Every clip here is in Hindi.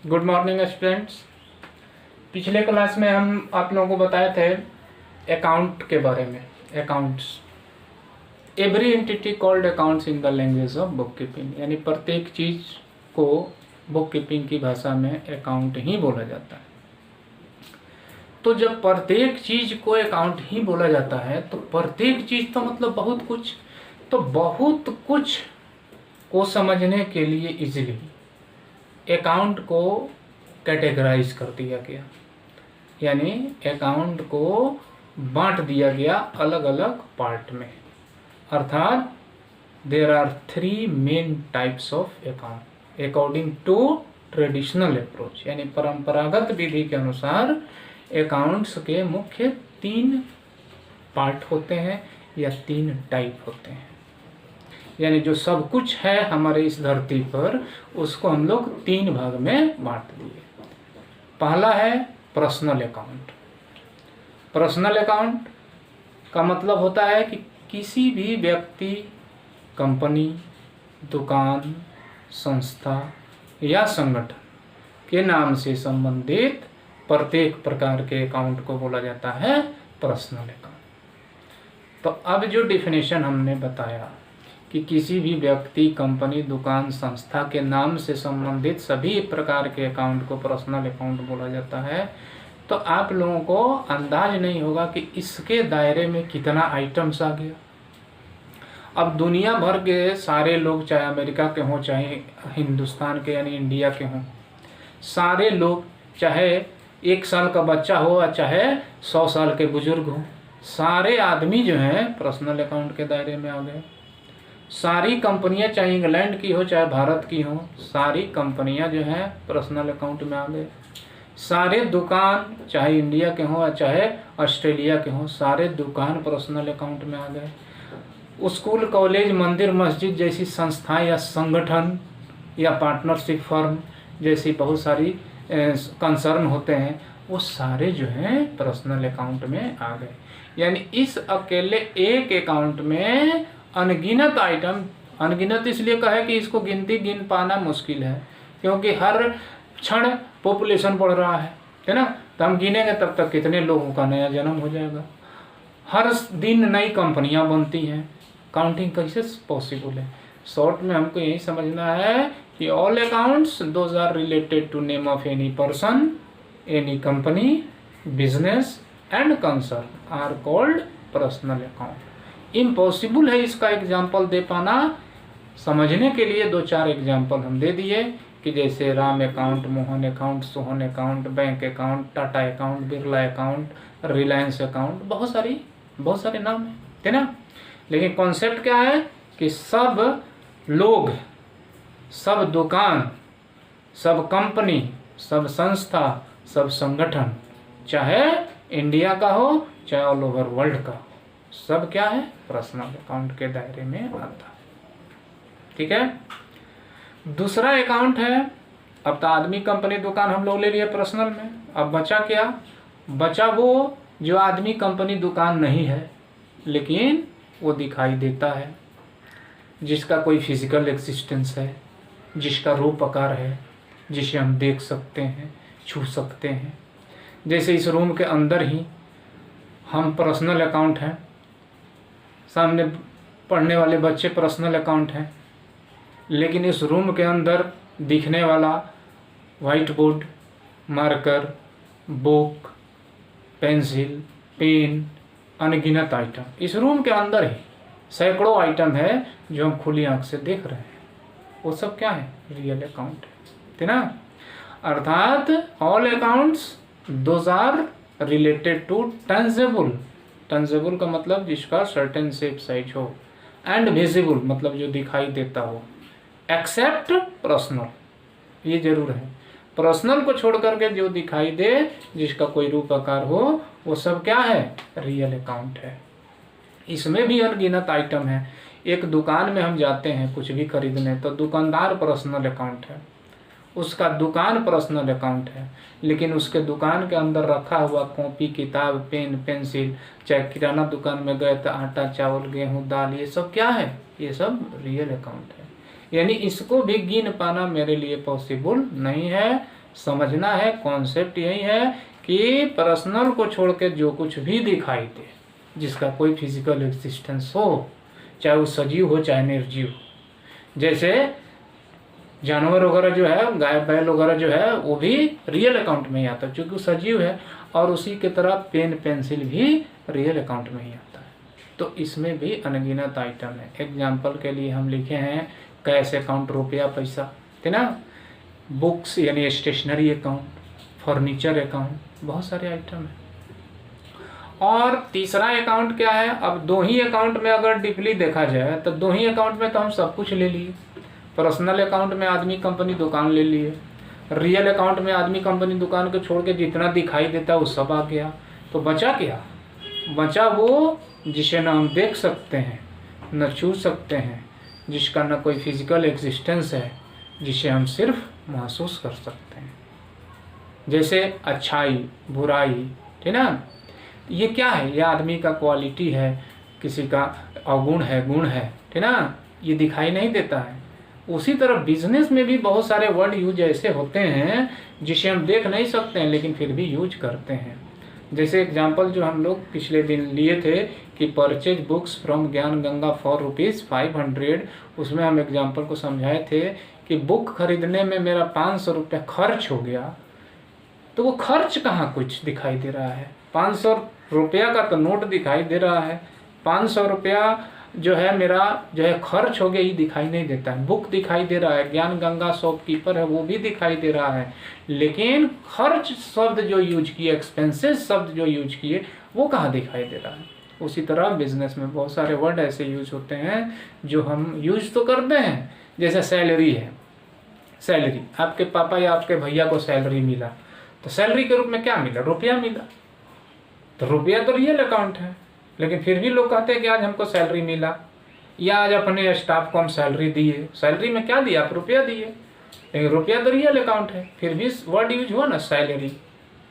Good morning students. पिछले क्लास में हम आप लोगों को बताए थे अकाउंट के बारे में। Accounts, every entity called accounts in the language of book keeping, यानी प्रत्येक चीज़ को बुक कीपिंग की भाषा में अकाउंट ही बोला जाता है। तो जब प्रत्येक चीज़ को अकाउंट ही बोला जाता है तो प्रत्येक चीज़ तो मतलब बहुत कुछ, तो बहुत कुछ को समझने के लिए इजीली अकाउंट को कैटेगराइज कर दिया गया, यानी अकाउंट को बांट दिया गया अलग अलग पार्ट में। अर्थात there are 3 main types of account according to traditional approach, यानी परंपरागत विधि के अनुसार अकाउंट्स के मुख्य 3 पार्ट होते हैं या 3 टाइप होते हैं। यानी जो सब कुछ है हमारे इस धरती पर उसको हम लोग 3 भाग में बांट दिए। पहला है पर्सनल अकाउंट। पर्सनल अकाउंट का मतलब होता है कि किसी भी व्यक्ति, कंपनी, दुकान, संस्था या संगठन के नाम से संबंधित प्रत्येक प्रकार के अकाउंट को बोला जाता है पर्सनल अकाउंट। तो अब जो डिफिनेशन हमने बताया कि किसी भी व्यक्ति, कंपनी, दुकान, संस्था के नाम से संबंधित सभी प्रकार के अकाउंट को पर्सनल अकाउंट बोला जाता है, तो आप लोगों को अंदाज नहीं होगा कि इसके दायरे में कितना आइटम्स आ गया। अब दुनिया भर के सारे लोग, चाहे अमेरिका के हों, चाहे हिंदुस्तान के यानी इंडिया के हों, सारे लोग, चाहे 1 साल का बच्चा हो या चाहे 100 साल के बुजुर्ग हो, सारे आदमी जो हैं पर्सनल अकाउंट के दायरे में आ गए। सारी कंपनियां, चाहे इंग्लैंड की हो चाहे भारत की हो, सारी कंपनियां जो हैं पर्सनल अकाउंट में आ गए। सारे दुकान, चाहे इंडिया के हों चाहे ऑस्ट्रेलिया के हों, सारे दुकान पर्सनल अकाउंट में आ गए। स्कूल, कॉलेज, मंदिर, मस्जिद जैसी संस्थाएं या संगठन या पार्टनरशिप फर्म जैसी बहुत सारी कंसर्न होते हैं, वो सारे जो हैं पर्सनल अकाउंट में आ गए। यानी इस अकेले एक अकाउंट में अनगिनत आइटम, अनगिनत इसलिए कहे कि इसको गिन पाना मुश्किल है, क्योंकि हर क्षण पॉपुलेशन बढ़ रहा है ना। तो हम गिनेंगे तब तक कितने लोगों का नया जन्म हो जाएगा। हर दिन नई कंपनियां बनती हैं, काउंटिंग कैसे पॉसिबल है। शॉर्ट में हमको यही समझना है कि all accounts those are related to name of any person, any company, business and concern are called personal account. Impossible है इसका एग्जाम्पल दे पाना। समझने के लिए 2-4 एग्जाम्पल हम दे दिए कि जैसे Ram account, Mohan account, Sohan account, bank account, Tata account, Birla account, Reliance account, बहुत सारे नाम है ना। लेकिन कॉन्सेप्ट क्या है कि सब लोग, सब दुकान, सब कंपनी, सब संस्था, सब संगठन, चाहे इंडिया का हो चाहे ऑल ओवर वर्ल्ड का, सब क्या है पर्सनल अकाउंट के दायरे में आता है। ठीक है। दूसरा अकाउंट है, अब तो आदमी, कंपनी, दुकान हम लोग ले लिए पर्सनल में। अब बचा क्या? बचा वो जो आदमी, कंपनी, दुकान नहीं है लेकिन वो दिखाई देता है, जिसका कोई फिजिकल एक्सिस्टेंस है, जिसका रूप आकार है, जिसे हम देख सकते हैं, छू सकते हैं। जैसे इस रूम के अंदर ही हम पर्सनल अकाउंट हैं, सामने पढ़ने वाले बच्चे पर्सनल अकाउंट हैं, लेकिन इस रूम के अंदर दिखने वाला white board, marker, book, pencil, pen, अनगिनत आइटम, इस रूम के अंदर ही सैकड़ों आइटम है जो हम खुली आंख से देख रहे हैं, वो सब क्या है? रियल अकाउंट है ना। अर्थात all accounts those are related to tangible. Tangible का मतलब जिसका सर्टेन शेप साइज हो, एंड विजिबल मतलब जो दिखाई देता हो, एक्सेप्ट पर्सनल, ये जरूर है। पर्सनल को छोड़ करके जो दिखाई दे, जिसका कोई रूप आकार हो, वो सब क्या है? रियल अकाउंट है। इसमें भी अनगिनत आइटम है। एक दुकान में हम जाते हैं कुछ भी खरीदने, तो दुकानदार पर्सनल अकाउंट है, उसका दुकान पर्सनल अकाउंट है, लेकिन उसके दुकान के अंदर रखा हुआ कॉपी, किताब, पेन, पेंसिल, चाहे किराना दुकान में गए तो आटा, चावल, गेहूं, दाल, ये सब क्या है? ये सब रियल अकाउंट है। यानी इसको भी गिन पाना मेरे लिए पॉसिबल नहीं है, समझना है, कॉन्सेप्ट यही है कि पर्सनल को छोड़ के जो कुछ भी दिखाई दे, जिसका कोई फिजिकल एग्जिस्टेंस हो, चाहे वो सजीव हो चाहे निर्जीव, जैसे जानवर वगैरह जो है, गाय बैल वगैरह जो है, वो भी रियल अकाउंट में ही आता है क्योंकि वो सजीव है, और उसी की तरह पेन पेंसिल भी रियल अकाउंट में ही आता है। तो इसमें भी अनगिनत आइटम है। एग्जाम्पल के लिए हम लिखे हैं कैश अकाउंट, रुपया पैसा, है ना, बुक्स यानी स्टेशनरी अकाउंट, फर्नीचर अकाउंट, बहुत सारे आइटम है। और तीसरा अकाउंट क्या है, अब दो ही अकाउंट में अगर डीपली देखा जाए तो दो ही अकाउंट में तो हम सब कुछ ले लिए। पर्सनल अकाउंट में आदमी कंपनी दुकान ले लिए, रियल अकाउंट में आदमी कंपनी दुकान को छोड़ के जितना दिखाई देता है वो सब आ गया। तो बचा क्या? बचा वो जिसे न हम देख सकते हैं, न छू सकते हैं, जिसका न कोई फिजिकल एग्जिस्टेंस है, जिसे हम सिर्फ महसूस कर सकते हैं। जैसे अच्छाई, बुराई, है ना, ये क्या है? ये आदमी का क्वालिटी है, किसी का अवगुण है, गुण है ना, ये दिखाई नहीं देता है। उसी तरह बिजनेस में भी बहुत सारे वर्ड यूज ऐसे होते हैं जिसे हम देख नहीं सकते हैं लेकिन फिर भी यूज करते हैं। जैसे एग्जांपल जो हम लोग पिछले दिन लिए थे कि परचेज बुक्स फ्रॉम ज्ञान गंगा फॉर ₹500, उसमें हम एग्जांपल को समझाए थे कि बुक खरीदने में मेरा 500 रुपया खर्च हो गया। तो वो खर्च कहाँ कुछ दिखाई दे रहा है? 500 रुपया का तो नोट दिखाई दे रहा है, 500 रुपया जो है मेरा जो है खर्च हो गया, ये दिखाई नहीं देता है। बुक दिखाई दे रहा है, ज्ञान गंगा शॉपकीपर है वो भी दिखाई दे रहा है, लेकिन खर्च शब्द जो यूज किए, एक्सपेंसेस शब्द जो यूज किए, वो कहाँ दिखाई दे रहा है? उसी तरह बिजनेस में बहुत सारे वर्ड ऐसे यूज होते हैं जो हम यूज तो करते हैं। जैसे सैलरी है, सैलरी, आपके पापा या आपके भैया को सैलरी मिला, तो सैलरी के रूप में क्या मिला? रुपया मिला। तो रुपया तो रियल अकाउंट है, लेकिन फिर भी लोग कहते हैं कि आज हमको सैलरी मिला, या आज अपने स्टाफ को हम सैलरी दिए। सैलरी में क्या दिया? आप रुपया दिए, लेकिन रुपया तो रियल अकाउंट है, फिर भी वर्ड यूज हुआ ना सैलरी।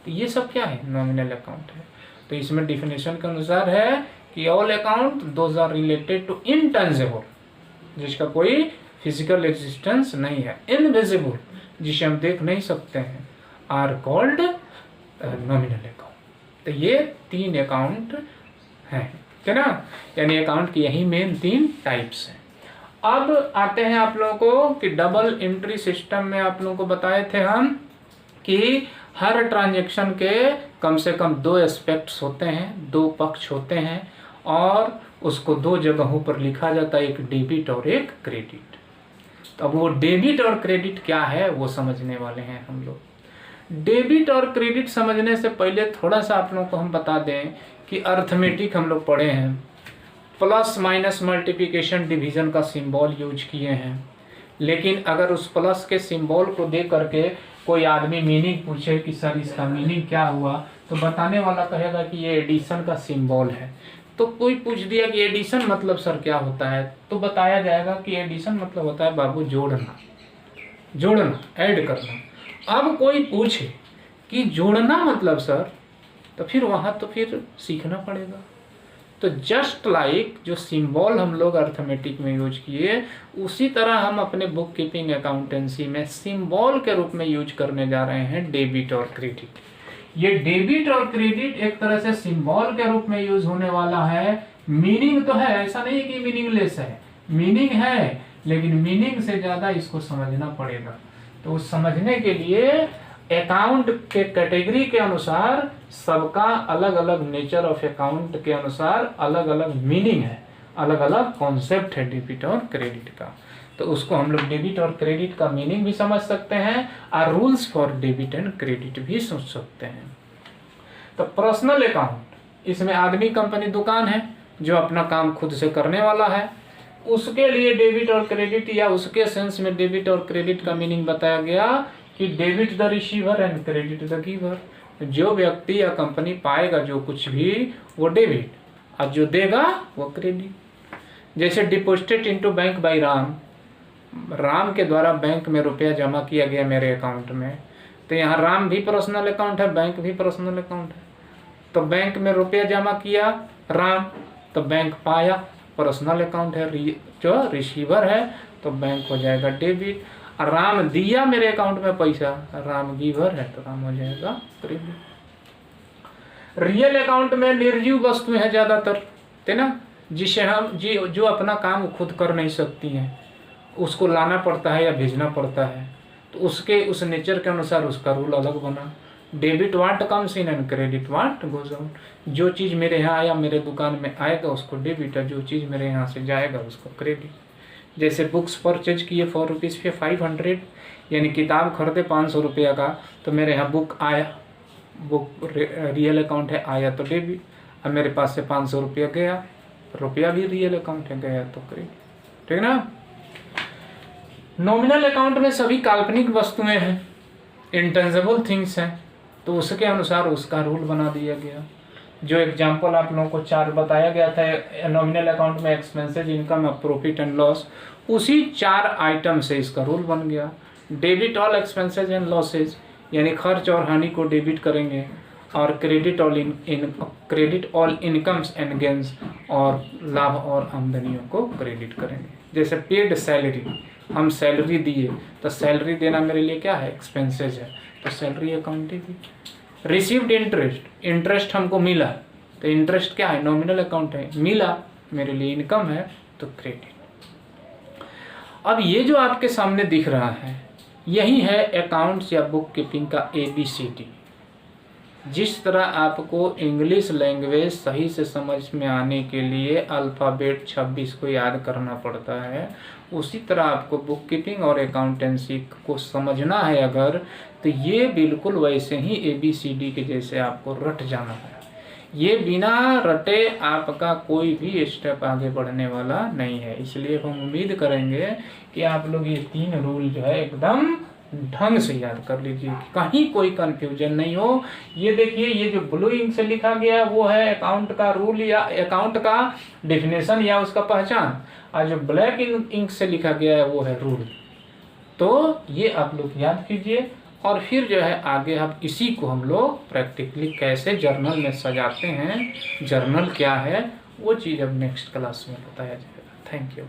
तो ये सब क्या है? नॉमिनल अकाउंट है। तो इसमें डिफिनेशन के अनुसार है कि all account those are related to intangible, जिसका कोई फिजिकल एग्जिस्टेंस नहीं है, इनविजिबल, जिसे हम देख नहीं सकते हैं, आर कॉल्ड नॉमिनल अकाउंट। तो ये 3 अकाउंट है ना, यानी अकाउंट की यही मेन 3 टाइप्स हैं। अब आते हैं आप लोगों को कि डबल एंट्री सिस्टम में आप लोगों को बताए थे हम कि हर ट्रांजैक्शन के कम से कम 2 एस्पेक्ट्स होते हैं, 2 पक्ष होते हैं, और उसको 2 जगहों पर लिखा जाता है, एक डेबिट और एक क्रेडिट। तो अब वो डेबिट और क्रेडिट क्या है वो समझने वाले हैं हम लोग। डेबिट और क्रेडिट समझने से पहले थोड़ा सा आप लोगों को हम बता दें कि अर्थमेटिक हम लोग पढ़े हैं, प्लस माइनस मल्टीप्लिकेशन डिवीजन का सिंबल यूज किए हैं। लेकिन अगर उस प्लस के सिंबल को देख करके कोई आदमी मीनिंग पूछे कि सर इसका मीनिंग क्या हुआ, तो बताने वाला कहेगा कि ये एडिशन का सिंबल है। तो कोई पूछ दिया कि एडिशन मतलब सर क्या होता है, तो बताया जाएगा कि एडिशन मतलब होता है बाबू जोड़ना, जोड़ना, ऐड करना। अब कोई पूछे कि जोड़ना मतलब सर, तो फिर वहाँ तो फिर सीखना पड़ेगा। तो जस्ट लाइक जो सिंबल हम लोग अर्थमेटिक में यूज किए, उसी तरह हम अपने बुक कीपिंग अकाउंटेंसी में सिंबल के रूप में यूज करने जा रहे हैं डेबिट और क्रेडिट। ये डेबिट और क्रेडिट एक तरह से सिंबल के रूप में यूज होने वाला है। मीनिंग तो है, ऐसा नहीं कि मीनिंगलेस है, मीनिंग है, लेकिन मीनिंग से ज्यादा इसको समझना पड़ेगा। तो उस समझने के लिए अकाउंट के कैटेगरी के अनुसार सबका अलग अलग नेचर ऑफ अकाउंट के अनुसार अलग अलग मीनिंग है, अलग अलग कॉन्सेप्ट है डेबिट और क्रेडिट का। तो उसको हम लोग डेबिट और क्रेडिट का मीनिंग भी समझ सकते हैं और rules for debit and credit भी सोच सकते हैं। तो पर्सनल अकाउंट, इसमें आदमी कंपनी दुकान है जो अपना काम खुद से करने वाला है, उसके लिए डेबिट और क्रेडिट, या उसके सेंस में डेबिट और क्रेडिट का मीनिंग बताया गया कि debit the receiver and credit the giver. जो व्यक्ति या कंपनी पाएगा जो कुछ भी वो डेबिट, और जो देगा वो क्रेडिट। जैसे deposited into bank by Ram, Ram के द्वारा बैंक में रुपया जमा किया गया मेरे अकाउंट में, तो यहाँ राम भी पर्सनल अकाउंट है, बैंक भी पर्सनल अकाउंट है। तो बैंक में रुपया जमा किया राम, तो बैंक पाया, पर्सनल अकाउंट है। जो रिसीवर है तो बैंक हो जाएगा डेबिट। राम दिया मेरे अकाउंट में पैसा, राम गिवर है तो राम हो जाएगा क्रेडिट। रियल अकाउंट में निर्जीव वस्तु है ज़्यादातर, है ना, जिसे हम जो अपना काम खुद कर नहीं सकती हैं, उसको लाना पड़ता है या भेजना पड़ता है, तो उसके उस नेचर के अनुसार उसका रूल अलग बना। Debit want comes in and credit want goes out. जो चीज़ मेरे यहाँ आया मेरे दुकान में आएगा उसको डेबिट है, जो चीज़ मेरे यहाँ से जाएगा उसको क्रेडिट। जैसे बुक्स परचेज किए 4 रुपीज़ पे 500, यानी किताब खरीदे 500 रुपया का, तो मेरे यहाँ बुक आया, बुक रियल अकाउंट है, आया तो डेबिट। अब मेरे पास से 500 रुपया गया, रुपया भी रियल अकाउंट है, गया तो क्रेडिट, ठीक ना। नॉमिनल अकाउंट में सभी काल्पनिक वस्तुएं हैं, इंटेंजिबल थिंग्स हैं, तो उसके अनुसार उसका रूल बना दिया गया। जो एग्जांपल आप लोगों को 4 बताया गया था नॉमिनल अकाउंट में, expenses, income, profit and loss, उसी 4 आइटम से इसका रूल बन गया। Debit all expenses and losses, यानी खर्च और हानि को डेबिट करेंगे, और credit all incomes and gains, और लाभ और आमदनियों को क्रेडिट करेंगे। जैसे पेड सैलरी, हम सैलरी दिए तो सैलरी देना मेरे लिए क्या है, एक्सपेंसेस है, तो salary account debit. Received interest, interest हमको मिला तो इंटरेस्ट क्या है, नॉमिनल अकाउंट है, मिला मेरे लिए इनकम है तो क्रेडिट। अब ये जो आपके सामने दिख रहा है यही है अकाउंट्स या बुक कीपिंग का ABCD। जिस तरह आपको इंग्लिश लैंग्वेज सही से समझ में आने के लिए अल्फ़ाबेट 26 को याद करना पड़ता है, उसी तरह आपको बुक कीपिंग और अकाउंटेंसी को समझना है अगर, तो ये बिल्कुल वैसे ही ABCD के जैसे आपको रट जाना है। ये बिना रटे आपका कोई भी स्टेप आगे बढ़ने वाला नहीं है। इसलिए हम उम्मीद करेंगे कि आप लोग ये 3 रूल जो है एकदम ढंग से याद कर लीजिए, कहीं कोई कंफ्यूजन नहीं हो। ये देखिए, ये जो ब्लू इंक से लिखा गया वो है अकाउंट का रूल या अकाउंट का डेफिनेशन या उसका पहचान, और जो ब्लैक इंक से लिखा गया है वो है रूल। तो ये आप लोग याद कीजिए, और फिर जो है आगे हम इसी को हम लोग प्रैक्टिकली कैसे जर्नल में सजाते हैं, जर्नल क्या है वो चीज़ अब नेक्स्ट क्लास में बताया जाएगा। Thank you.